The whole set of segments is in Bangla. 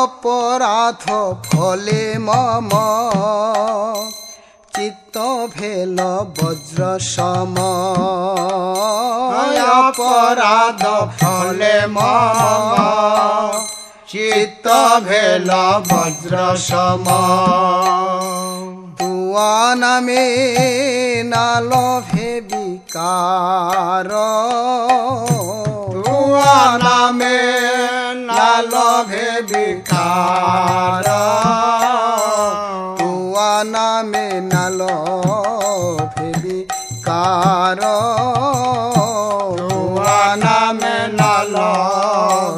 অপরাধ ফলে মম চিত্ত ভেল বজ্র সম। অপরাধ ফলে মম চিত্ত ভেল বজ্র সম। তুয়া নামে নাল ভেবিকার, তুয়া নামে নাল ভেবিকার, তুয়া নামে নাল ভেবিকার, তুয়া নামে নাল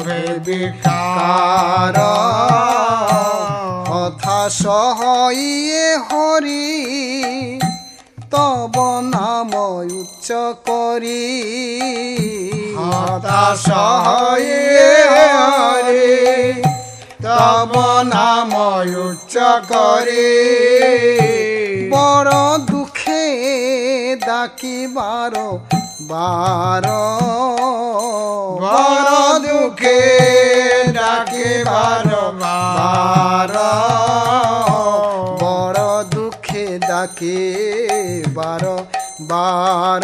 ভেবিকার। কথা সহইয়ে হরি তব নাম উচ্চ করি। কথা সহইয়ে হরি তব নাম উচ্চ করি। বড় দুঃখে ডাকিবার বার, বড় দুঃখে ডাকিবার বার, বড় দুঃখে ডাকিবার বার,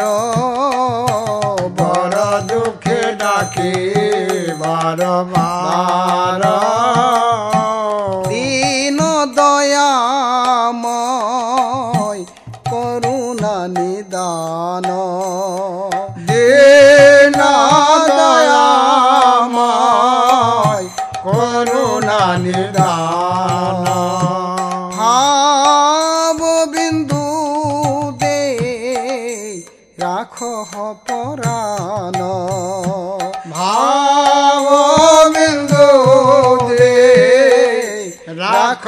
বড় দুঃখে ডাকিবার বার। দীন দয়াময় করুণা নিদান, দীন দয়াময় করুণা নিদান। ভাব বিন্দু দে রাখ পরাণ, ভাব বিন্দু দে রাখ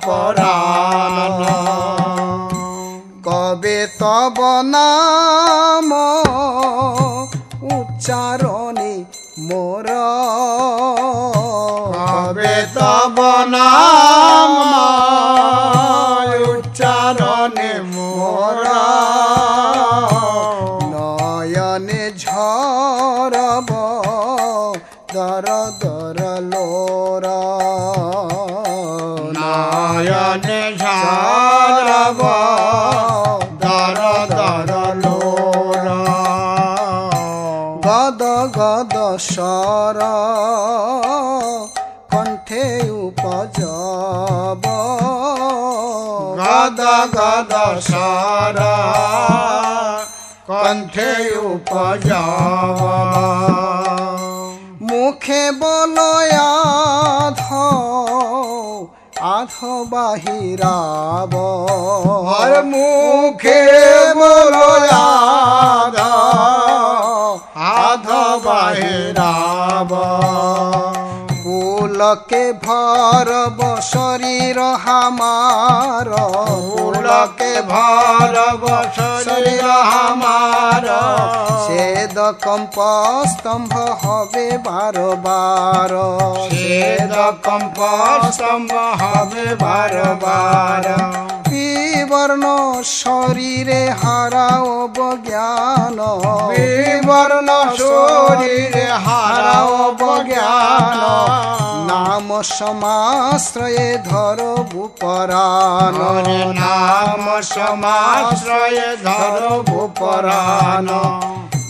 পরাণ। কবে তব নাম উচ্চারণে মোর, কবে তব নাম উচ্চারণে মোর, নয়নে ঝরব দর দর লোর, নয়নে ঝরব দর দর লোর। গদ গদ স্বর কণ্ঠে উপজব, গদ গদ স্বর কণ্ঠে উপজব। মুখে বলয়াধ আধ বাহিরাব, আর মুখে বলয়াধ আধ বাহিরাব। পুলকে ভরব শরীর হামার, পুলকে ভরব শরীর হামার, ছেদ কম্প স্তম্ভ হবে বার বার, ছেদ কম্প স্তম্ভ হবে বার বার। বিবর্ণ শরীরে হারাও জ্ঞান, বিবর্ণ শরীরে হারাও জ্ঞান। নাম সমাশ্রয়ে ধরবু পরাণ, নাম সমাশ্রয়ে ধরবু পরাণ।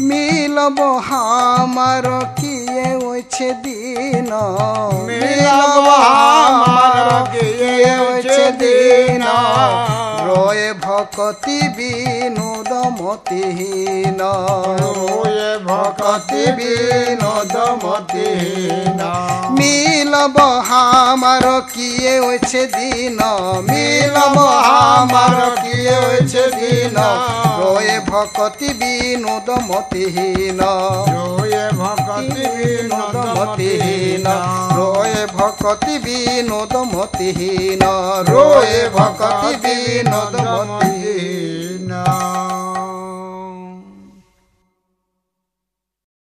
মিলব হামার কিয়ে হয়েছে দিন, মিলব হামার কিয়ে হয়েছে দিন। রয়ে ভকতি বিনোদ মতিহীন, রয়ে ভকতি বিনোদ মতিহীন। মিলব হামার কিয়ে হয়েছে দিন, মিলব হামার কিয়ে হয়েছে দিন। রয়ে ভকতি বিনোদ মতিহীন, রয়ে ভকতি বিনোদ মতিহীন। রয়ে ভকতি বিনোদ মতিহীন, রয়ে ভকতি বিনোদ মতিহীন।